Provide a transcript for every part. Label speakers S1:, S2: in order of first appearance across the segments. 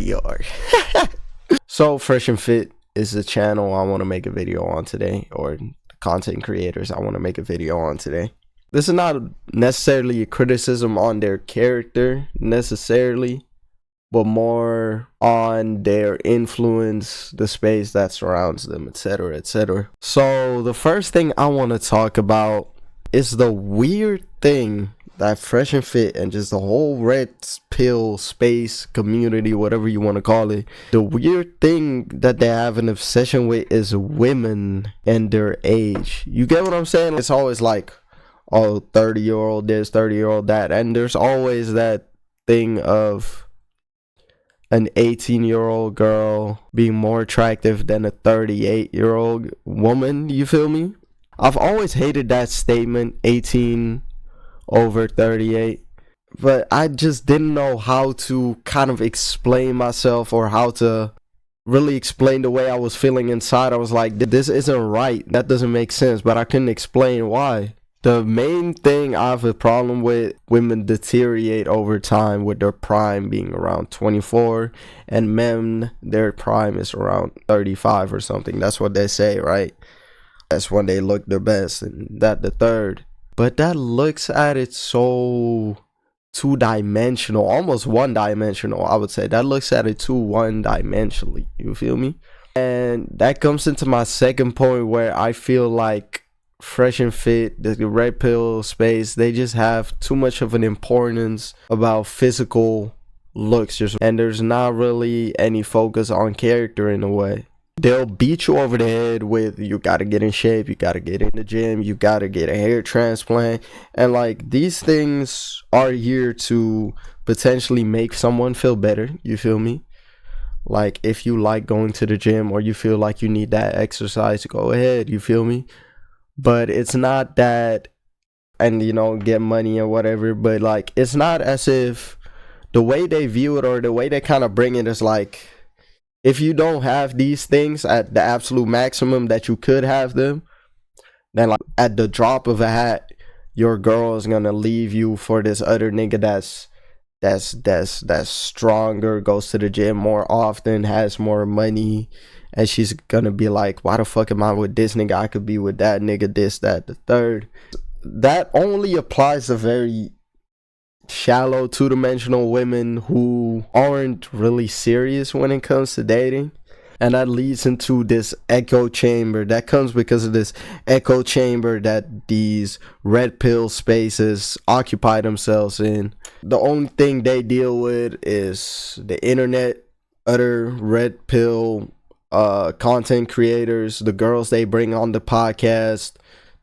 S1: video. So Fresh and Fit is the channel I want to make a video on today, or content creators I want to make a video on today. This is not necessarily a criticism on their character necessarily, but more on their influence, the space that surrounds them, etc., etc. So the first thing I want to talk about is the weird thing that Fresh and Fit and just the whole red pill space community, whatever you want to call it, the weird thing that they have an obsession with is women and their age. You get what I'm saying? It's always like, oh, 30-year-old this, 30-year-old that, and there's always that thing of an 18-year-old girl being more attractive than a 38-year-old woman. You feel me? I've always hated that statement, 18 over 38, but I just didn't know how to kind of explain myself, or how to really explain the way I was feeling inside. I was like, this isn't right, that doesn't make sense, but I couldn't explain why. The main thing I have a problem with, women deteriorate over time, with their prime being around 24, and men, their prime is around 35 or something. That's what they say, right? That's when they look their best, and that the third. But that looks at it so two-dimensional, almost one-dimensional, I would say. That looks at it too one-dimensionally, you feel me? And that comes into my second point, where I feel like Fresh and Fit, the red pill space, they just have too much of an importance about physical looks, and there's not really any focus on character in a way. They'll beat you over the head with, you gotta get in shape, you gotta get in the gym, you gotta get a hair transplant, and like, these things are here to potentially make someone feel better, you feel me? Like, if you like going to the gym, or you feel like you need that exercise, go ahead, you feel me? But it's not that, and you know, get money or whatever, but like, it's not as if the way they view it, or the way they kind of bring it, is like, if you don't have these things at the absolute maximum that you could have them, then like, at the drop of a hat, your girl is gonna leave you for this other nigga that's stronger, goes to the gym more often, has more money, and she's gonna be like, why the fuck am I with this nigga? I could be with that nigga, this, that, the third. That only applies to very shallow, two-dimensional women who aren't really serious when it comes to dating. And that leads into this echo chamber that comes because of this echo chamber that these red pill spaces occupy themselves in. The only thing they deal with is the internet, other red pill content creators, the girls they bring on the podcast.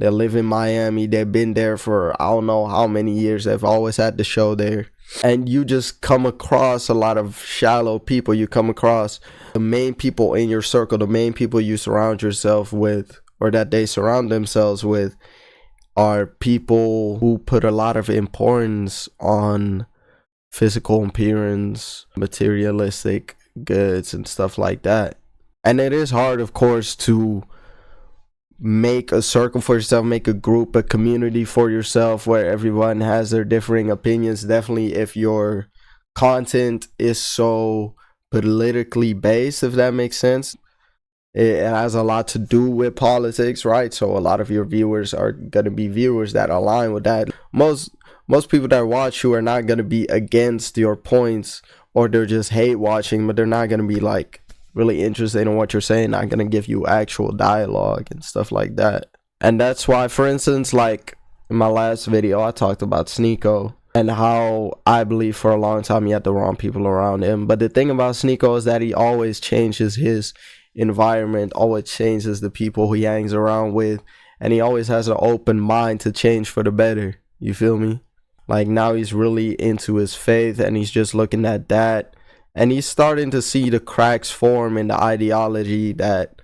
S1: They live in Miami. They've been there for I don't know how many years. They've always had the show there. And you just come across a lot of shallow people. You come across the main people in your circle, the main people you surround yourself with, or that they surround themselves with, are people who put a lot of importance on physical appearance, materialistic goods, and stuff like that. And it is hard, of course, to make a circle for yourself, make a group, a community for yourself, where everyone has their differing opinions. Definitely if your content is so politically based, if that makes sense. It has a lot to do with politics, right? So a lot of your viewers are going to be viewers that align with that. Most people that watch you are not going to be against your points, or they're just hate watching, but they're not going to be like really interested in what you're saying, not gonna give you actual dialogue and stuff like that. And that's why, for instance, like in my last video, I talked about Sneeko and how I believe for a long time he had the wrong people around him. But the thing about Sneeko is that he always changes his environment, always changes the people he hangs around with, and he always has an open mind to change for the better. You feel me? Like, now he's really into his faith, and he's just looking at that. And he's starting to see the cracks form in the ideology that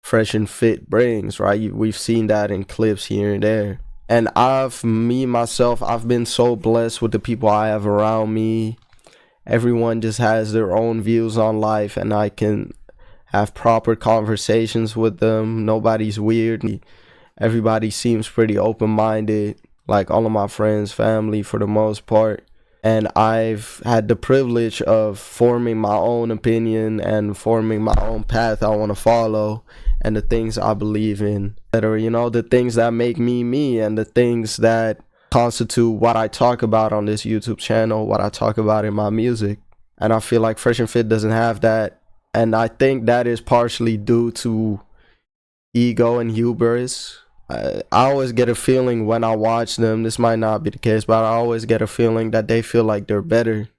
S1: Fresh and Fit brings, right? We've seen that in clips here and there. And I've been so blessed with the people I have around me. Everyone just has their own views on life, and I can have proper conversations with them. Nobody's weird. Everybody seems pretty open-minded. Like all of my friends, family, for the most part. and I've had the privilege of forming my own opinion and forming my own path I want to follow, and the things I believe in that are, the things that make me me, and the things that constitute what I talk about on this YouTube channel, what I talk about in my music. And I feel like Fresh and Fit doesn't have that, and I think that is partially due to ego and hubris. I always get a feeling when I watch them, this might not be the case, but I always get a feeling that they feel like they're better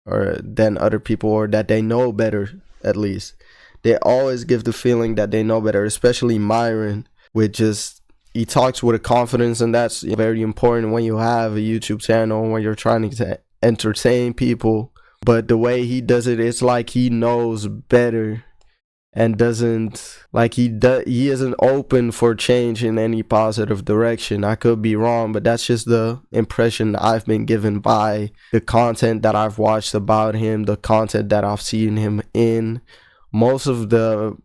S1: or than other people, or that they know better. At least they always give the feeling that they know better, especially Myron, with just, he talks with a confidence, and that's very important when you have a YouTube channel, when you're trying to entertain people. But the way he does it, it's like he knows better, and doesn't, like, he isn't open for change in any positive direction. I could be wrong, but that's just the impression I've been given by the content that I've watched about him, the content that I've seen him in. Most of the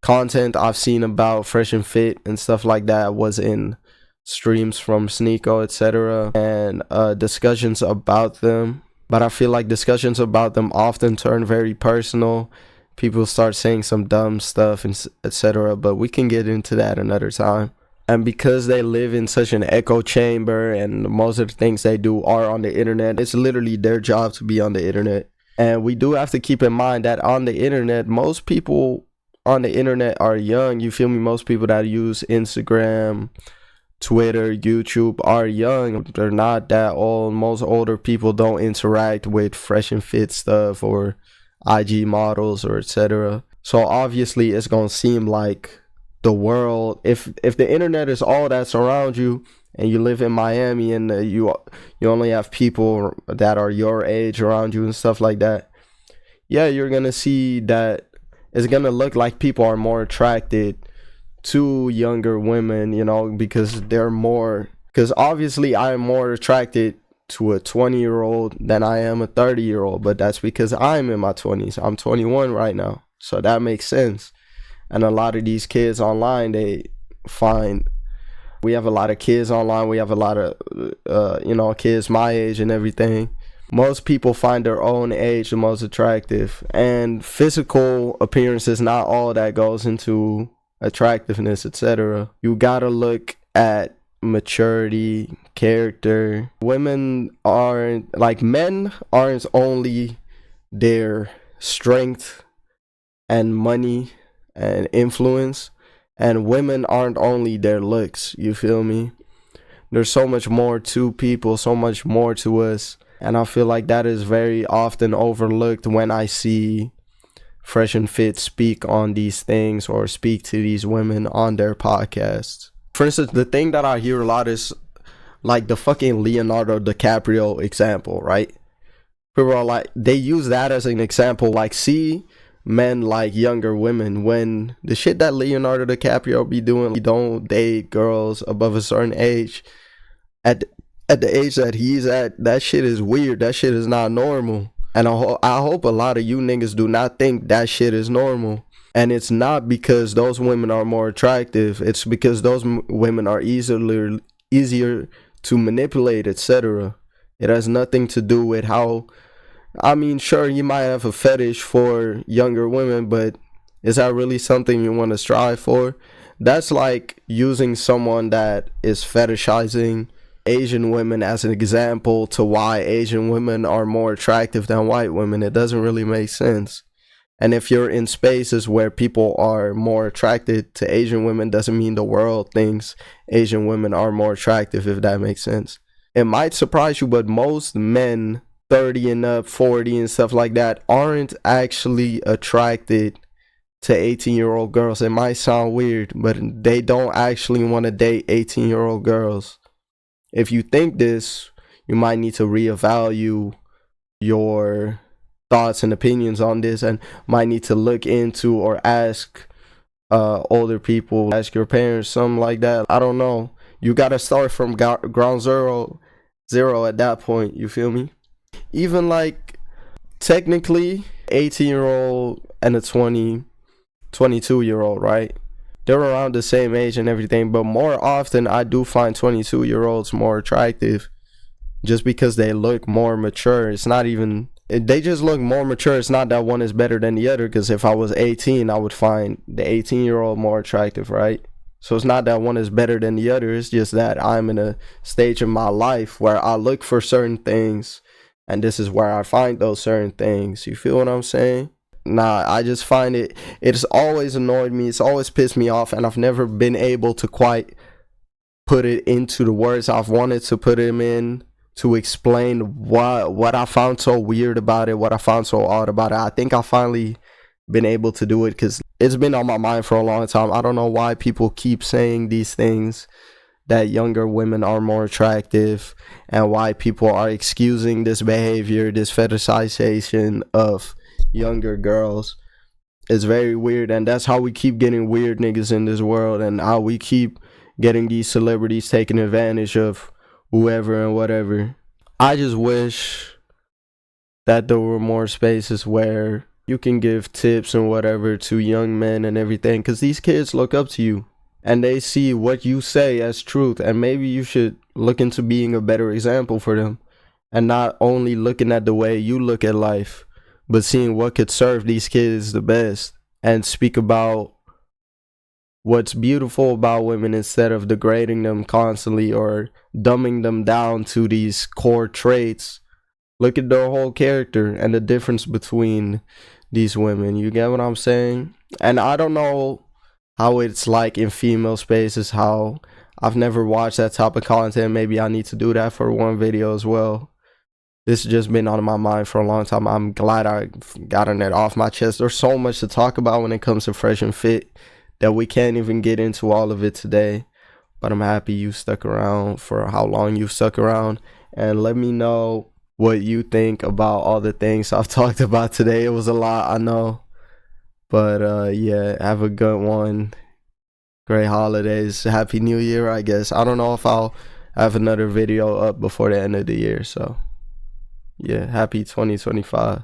S1: content I've seen about Fresh and Fit and stuff like that was in streams from Sneeko, etc., and discussions about them. But I feel like discussions about them often turn very personal. People start saying some dumb stuff, and etc., but we can get into that another time. And because they live in such an echo chamber, and most of the things they do are on the internet, it's literally their job to be on the internet. And we do have to keep in mind that on the internet, most people on the internet are young. You feel me? Most people that use Instagram, Twitter, YouTube are young. They're not that old. Most older people don't interact with Fresh and Fit stuff or IG models or etc. So obviously it's gonna seem like the world, if the internet is all that's around you, and you live in Miami, and you only have people that are your age around you and stuff like that, yeah, you're gonna see that it's gonna look like people are more attracted to younger women, because because obviously I am more attracted to a 20-year-old than I am a 30-year-old, but that's because I'm in my 20s. I'm 21 right now, so that makes sense. And a lot of these kids online, we have a lot of kids online, we have a lot of kids my age and everything. Most people find their own age the most attractive, and physical appearance is not all that goes into attractiveness, etc. You gotta look at maturity, character. Men aren't only their strength and money and influence, and women aren't only their looks. You feel me? There's so much more to people, so much more to us, and I feel like that is very often overlooked when I see Fresh and Fit speak on these things or speak to these women on their podcasts. For instance, the thing that I hear a lot is like the fucking Leonardo DiCaprio example, right? People are like, they use that as an example, like, see men like younger women, when the shit that Leonardo DiCaprio be doing, he don't date girls above a certain age. At the age that he's at, that shit is weird. That shit is not normal. And I hope a lot of you niggas do not think that shit is normal. And it's not because those women are more attractive. It's because those women are easier to manipulate, etc. It has nothing to do with how, I mean, sure, you might have a fetish for younger women, but is that really something you want to strive for? That's like using someone that is fetishizing Asian women as an example to why Asian women are more attractive than white women. It doesn't really make sense. And if you're in spaces where people are more attracted to Asian women, doesn't mean the world thinks Asian women are more attractive, if that makes sense. It might surprise you, but most men 30 and up, 40 and stuff like that, aren't actually attracted to 18-year-old girls. It might sound weird, but they don't actually want to date 18-year-old girls. If you think this, you might need to reevaluate your thoughts and opinions on this, and might need to look into or ask older people, ask your parents, something like that. I don't know. You gotta start from ground zero at that point. You feel me? Even like technically 18-year-old and a 22-year-old, right? They're around the same age and everything, but more often I do find 22-year-olds more attractive just because they look more mature. It's not even, they just look more mature. It's not that one is better than the other, because if I was 18, I would find the 18-year-old more attractive, right? So it's not that one is better than the other. It's just that I'm in a stage of my life where I look for certain things, and this is where I find those certain things. You feel what I'm saying? Nah, I just find it's always annoyed me. It's always pissed me off, and I've never been able to quite put it into the words I've wanted to put them in, to explain what I found so weird about it, what I found so odd about it. I think I finally been able to do it, because it's been on my mind for a long time. I don't know why people keep saying these things, that younger women are more attractive, and why people are excusing this behavior, this fetishization of younger girls. It's very weird, and that's how we keep getting weird niggas in this world, and how we keep getting these celebrities taking advantage of whoever and whatever. I just wish that there were more spaces where you can give tips and whatever to young men and everything, because these kids look up to you and they see what you say as truth, and maybe you should look into being a better example for them, and not only looking at the way you look at life, but seeing what could serve these kids the best, and speak about what's beautiful about women instead of degrading them constantly or dumbing them down to these core traits. Look at their whole character and the difference between these women. You get what I'm saying? And I don't know how it's like in female spaces, how I've never watched that type of content. Maybe I need to do that for one video as well. This has just been on my mind for a long time. I'm glad I gotten it off my chest. There's so much to talk about when it comes to Fresh and Fit that we can't even get into all of it today. But I'm happy you stuck around for how long you've stuck around. And let me know what you think about all the things I've talked about today. It was a lot, I know. But yeah, have a good one. Great holidays. Happy New Year, I guess. I don't know if I'll have another video up before the end of the year. So yeah, happy 2025.